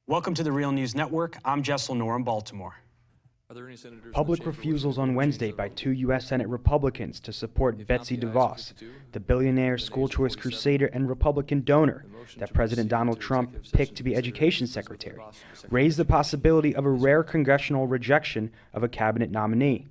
Welcome to the Real News Network. I'm Jess Lenore in Baltimore. Are there any senators Public refusals on Wednesday by 2 U.S. Senate Republicans to support Betsy DeVos, the billionaire school choice crusader and Republican donor that President Donald Trump picked to be Education Secretary, raised the possibility of a rare congressional rejection of a cabinet nominee.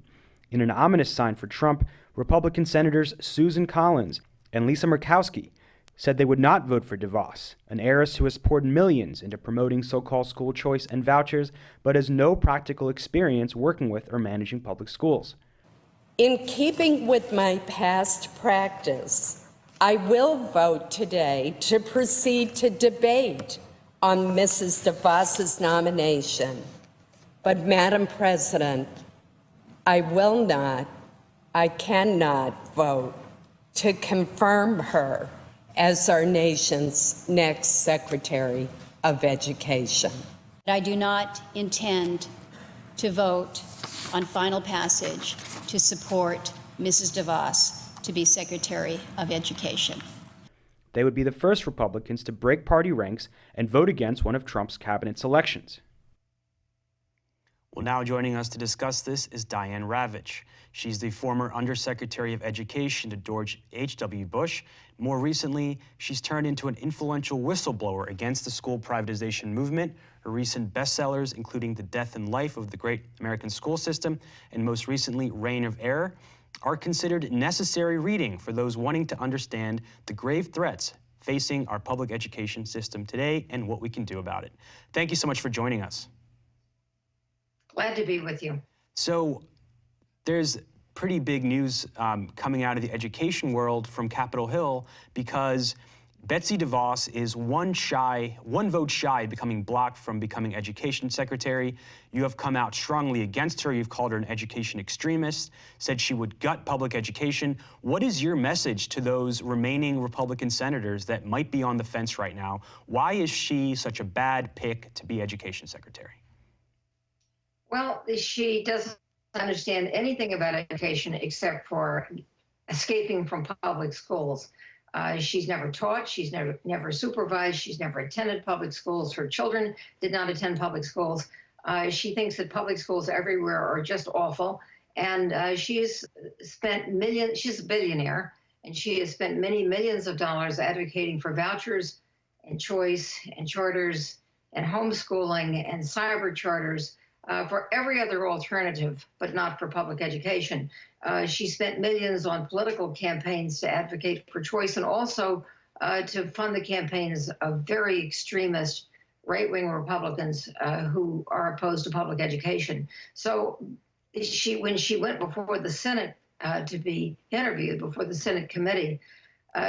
In an ominous sign for Trump, Republican Senators Susan Collins and Lisa Murkowski said they would not vote for DeVos, an heiress who has poured millions into promoting so-called school choice and vouchers, but has no practical experience working with or managing public schools. In keeping with my past practice, I will vote today to proceed to debate on Mrs. DeVos's nomination. But, Madam President, I cannot vote to confirm her as our nation's next Secretary of Education. I do not intend to vote on final passage to support Mrs. DeVos to be Secretary of Education. They would be the first Republicans to break party ranks and vote against one of Trump's cabinet selections. Well, now joining us to discuss this is Diane Ravitch. She's the former Undersecretary of Education to George H.W. Bush. More recently, she's turned into an influential whistleblower against the school privatization movement. Her recent bestsellers, including The Death and Life of the Great American School System and most recently Reign of Error, are considered necessary reading for those wanting to understand the grave threats facing our public education system today and what we can do about it. Thank you so much for joining us. Glad to be with you. So there's pretty big news coming out of the education world from Capitol Hill because Betsy DeVos is one vote shy of becoming blocked from becoming Education Secretary. You have come out strongly against her. You've called her an education extremist, said she would gut public education. What is your message to those remaining Republican senators that might be on the fence right now? Why is she such a bad pick to be Education Secretary? Well, she doesn't understand anything about education except for escaping from public schools. She's never taught, she's never supervised, she's never attended public schools. Her children did not attend public schools. She thinks that public schools everywhere are just awful. And she's spent millions, she's a billionaire, and she has spent many millions of dollars advocating for vouchers and choice and charters and homeschooling and cyber charters. For every other alternative, but not for public education. She spent millions on political campaigns to advocate for choice and also to fund the campaigns of very extremist right-wing Republicans who are opposed to public education. So when she went before the Senate to be interviewed before the Senate committee,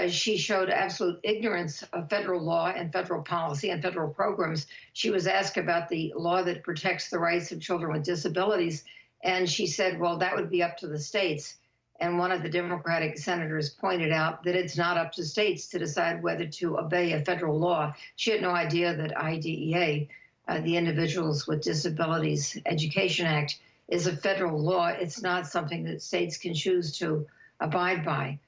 she showed absolute ignorance of federal law and federal policy and federal programs. She was asked about the law that protects the rights of children with disabilities, and she said, well, that would be up to the states. And one of the Democratic senators pointed out that it's not up to states to decide whether to obey a federal law. She had no idea that IDEA, the Individuals with Disabilities Education Act, is a federal law. It's not something that states can choose to abide by.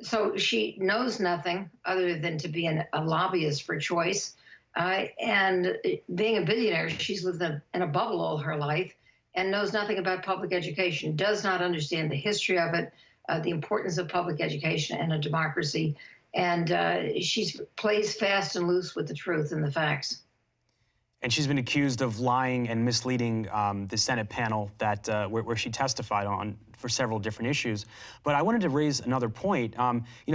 So she knows nothing other than to be a lobbyist for choice. And being a billionaire, she's lived in a bubble all her life and knows nothing about public education, does not understand the history of it, the importance of public education and a democracy. And she plays fast and loose with the truth and the facts. And she's been accused of lying and misleading the Senate panel that where she testified on for several different issues. But I wanted to raise another point.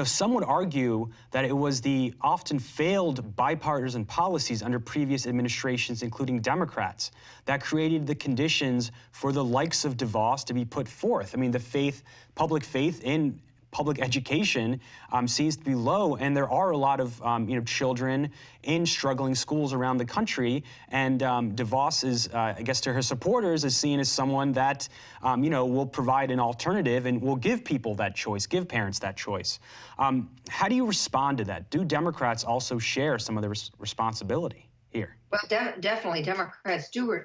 Some would argue that it was the often failed bipartisan policies under previous administrations, including Democrats, that created the conditions for the likes of DeVos to be put forth. I mean, public faith in public education seems to be low, and there are a lot of children in struggling schools around the country. And DeVos is, I guess, to her supporters, is seen as someone that will provide an alternative and will give people that choice, give parents that choice. How do you respond to that? Do Democrats also share some of the responsibility here? Well, definitely Democrats do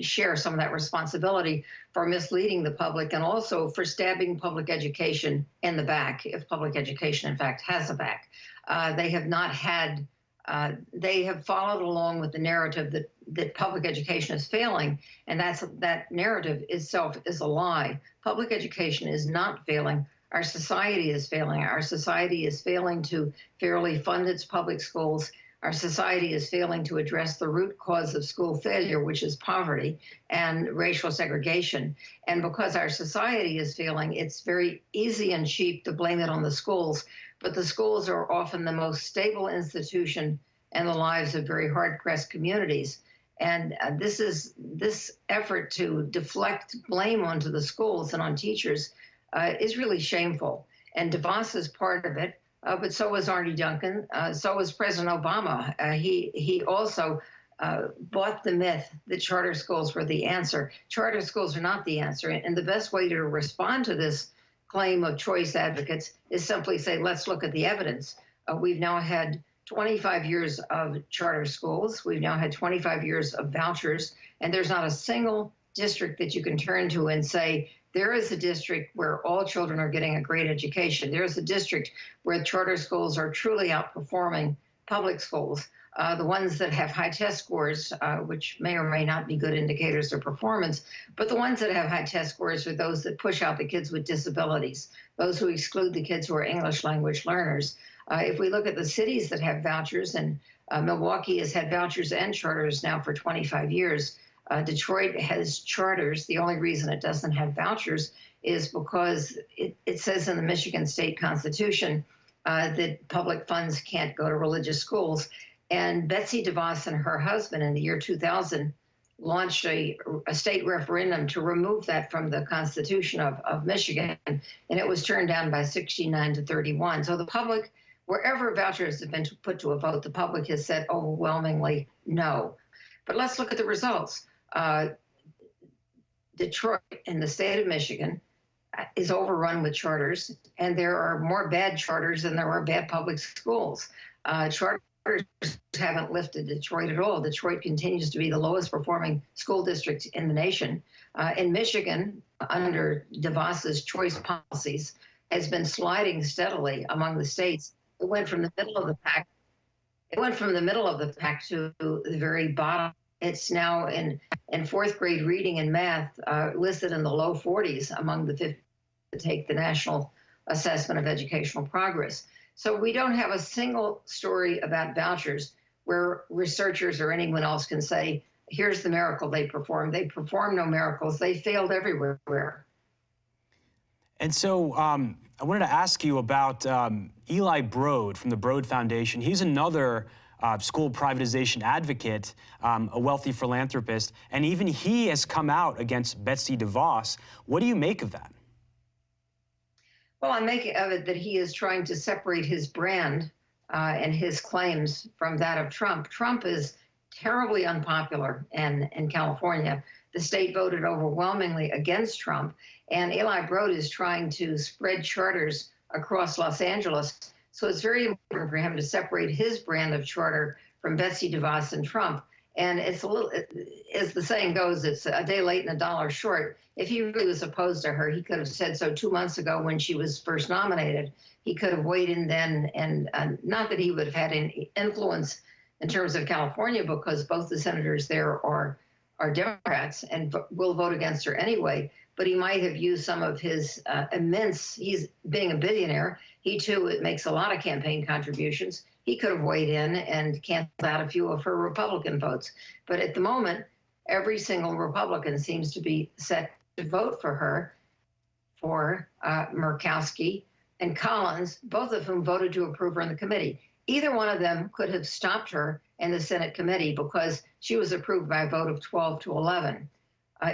share some of that responsibility for misleading the public and also for stabbing public education in the back, if public education, in fact, has a back. They have not had they have followed along with the narrative that public education is failing, and that narrative itself is a lie. Public education is not failing. Our society is failing. Our society is failing to fairly fund its public schools. Our society is failing to address the root cause of school failure, which is poverty and racial segregation. And because our society is failing, it's very easy and cheap to blame it on the schools. But the schools are often the most stable institution in the lives of very hard-pressed communities. And this effort to deflect blame onto the schools and on teachers is really shameful. And DeVos is part of it. But so was Arne Duncan, so was President Obama. He also bought the myth that charter schools were the answer. Charter schools are not the answer. And the best way to respond to this claim of choice advocates is simply say, let's look at the evidence. We've now had 25 years of charter schools. We've now had 25 years of vouchers. And there's not a single district that you can turn to and say, there is a district where all children are getting a great education. There is a district where charter schools are truly outperforming public schools. The ones that have high test scores, which may or may not be good indicators of performance, but the ones that have high test scores are those that push out the kids with disabilities, those who exclude the kids who are English language learners. If we look at the cities that have vouchers, and Milwaukee has had vouchers and charters now for 25 years, Detroit has charters. The only reason it doesn't have vouchers is because it says in the Michigan State Constitution that public funds can't go to religious schools. And Betsy DeVos and her husband in the year 2000 launched a state referendum to remove that from the Constitution of Michigan, and it was turned down by 69-31. So the public, wherever vouchers have been put to a vote, the public has said overwhelmingly no. But let's look at the results. Detroit in the state of Michigan is overrun with charters, and there are more bad charters than there are bad public schools. Charters haven't lifted Detroit at all. Detroit continues to be the lowest performing school district in the nation. In Michigan, under DeVos's choice policies, has been sliding steadily among the states. It went from the middle of the pack. It went from the middle of the pack to the very bottom. It's now in fourth grade reading and math listed in the low 40s among the 50 that take the National Assessment of Educational Progress. So we don't have a single story about vouchers where researchers or anyone else can say, here's the miracle they performed. They performed no miracles. They failed everywhere. And so I wanted to ask you about Eli Broad from the Broad Foundation. He's another school privatization advocate, a wealthy philanthropist, and even he has come out against Betsy DeVos. What do you make of that? Well, I make of it that he is trying to separate his brand and his claims from that of Trump. Trump is terribly unpopular in California. The state voted overwhelmingly against Trump, and Eli Broad is trying to spread charters across Los Angeles. So it's very important for him to separate his brand of charter from Betsy DeVos and Trump. And it's a little, as the saying goes, it's a day late and a dollar short. If he really was opposed to her, he could have said so 2 months ago when she was first nominated. He could have weighed in then, and not that he would have had any influence in terms of California, because both the senators there are Democrats and will vote against her anyway. But he might have used some of his he's being a billionaire. He too makes a lot of campaign contributions. He could have weighed in and canceled out a few of her Republican votes. But at the moment, every single Republican seems to be set to vote for her, for Murkowski and Collins, both of whom voted to approve her in the committee. Either one of them could have stopped her in the Senate committee because she was approved by a vote of 12-11.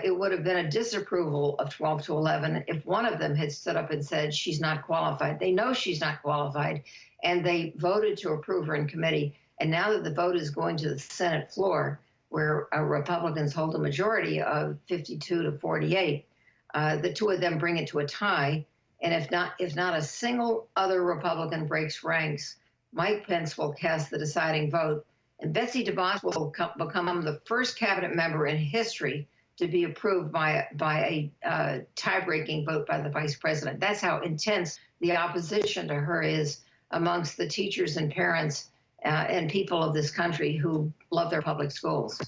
It would have been a disapproval of 12-11 if one of them had stood up and said she's not qualified. They know she's not qualified, and they voted to approve her in committee. And now that the vote is going to the Senate floor, where Republicans hold a majority of 52-48, the two of them bring it to a tie. And if not a single other Republican breaks ranks, Mike Pence will cast the deciding vote, and Betsy DeVos will become the first cabinet member in history to be approved by a tie-breaking vote by the vice president. That's how intense the opposition to her is amongst the teachers and parents and people of this country who love their public schools.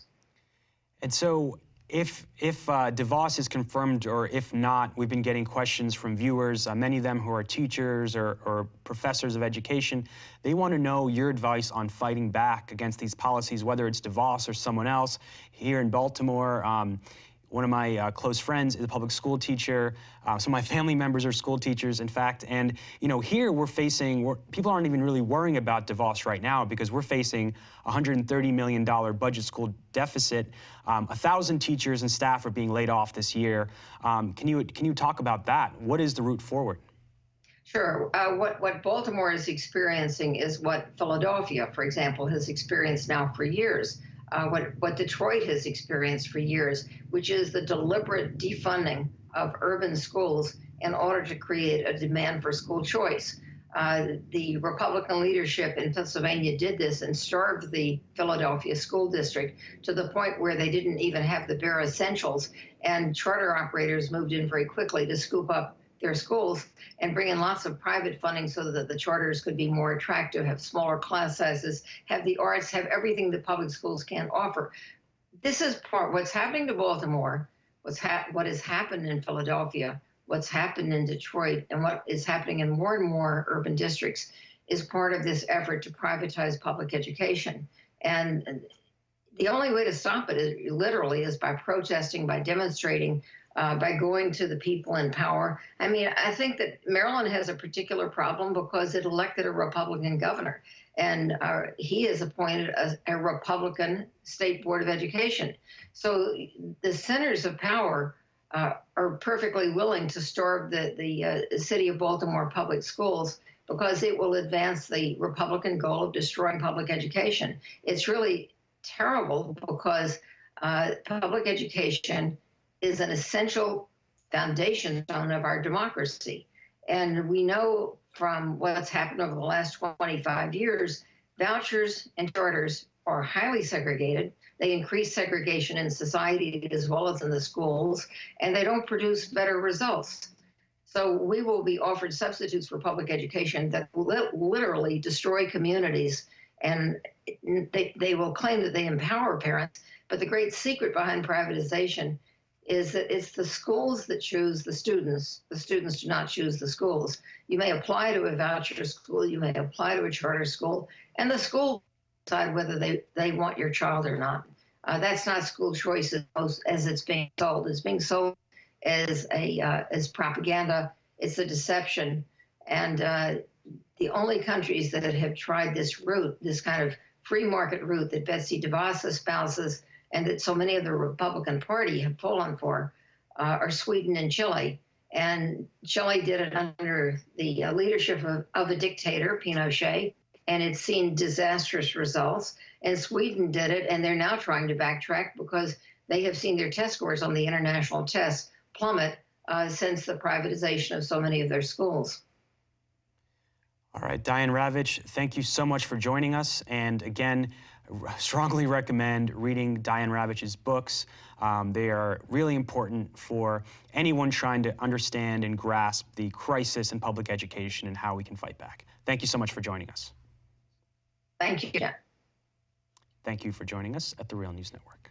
And so if DeVos is confirmed, or if not, we've been getting questions from viewers, many of them who are teachers or professors of education. They want to know your advice on fighting back against these policies, whether it's DeVos or someone else. Here in Baltimore, one of my close friends is a public school teacher. Some of my family members are school teachers, in fact. And here people aren't even really worrying about DeVos right now, because we're facing a $130 million budget school deficit. 1,000 teachers and staff are being laid off this year. Can you talk about that? What is the route forward? Sure. What Baltimore is experiencing is what Philadelphia, for example, has experienced now for years. What Detroit has experienced for years, which is the deliberate defunding of urban schools in order to create a demand for school choice. The Republican leadership in Pennsylvania did this and starved the Philadelphia school district to the point where they didn't even have the bare essentials, and charter operators moved in very quickly to scoop up their schools and bring in lots of private funding so that the charters could be more attractive, have smaller class sizes, have the arts, have everything that public schools can't offer. This is what's happening to Baltimore, what has happened in Philadelphia, what's happened in Detroit, and what is happening in more and more urban districts is part of this effort to privatize public education. And the only way to stop it literally is by protesting, by demonstrating, by going to the people in power. I mean, I think that Maryland has a particular problem because it elected a Republican governor, and he has appointed a Republican state board of education. So the centers of power are perfectly willing to starve the city of Baltimore public schools because it will advance the Republican goal of destroying public education. It's really terrible because public education is an essential foundation stone of our democracy. And we know from what's happened over the last 25 years, vouchers and charters are highly segregated. They increase segregation in society as well as in the schools, and they don't produce better results. So we will be offered substitutes for public education that will literally destroy communities, and they will claim that they empower parents, but the great secret behind privatization is that it's the schools that choose the students. The students do not choose the schools. You may apply to a voucher school, you may apply to a charter school, and the school decide whether they want your child or not. That's not school choice as it's being sold. It's being sold as propaganda. It's a deception. And the only countries that have tried this route, this kind of free market route that Betsy DeVos espouses and that so many of the Republican Party have fallen for, are Sweden and Chile. And Chile did it under the leadership of a dictator, Pinochet, and it's seen disastrous results. And Sweden did it, and they're now trying to backtrack because they have seen their test scores on the international tests plummet since the privatization of so many of their schools. All right, Diane Ravitch, thank you so much for joining us. And again, strongly recommend reading Diane Ravitch's books. They are really important for anyone trying to understand and grasp the crisis in public education and how we can fight back. Thank you so much for joining us. Thank you. Thank you for joining us at the Real News Network.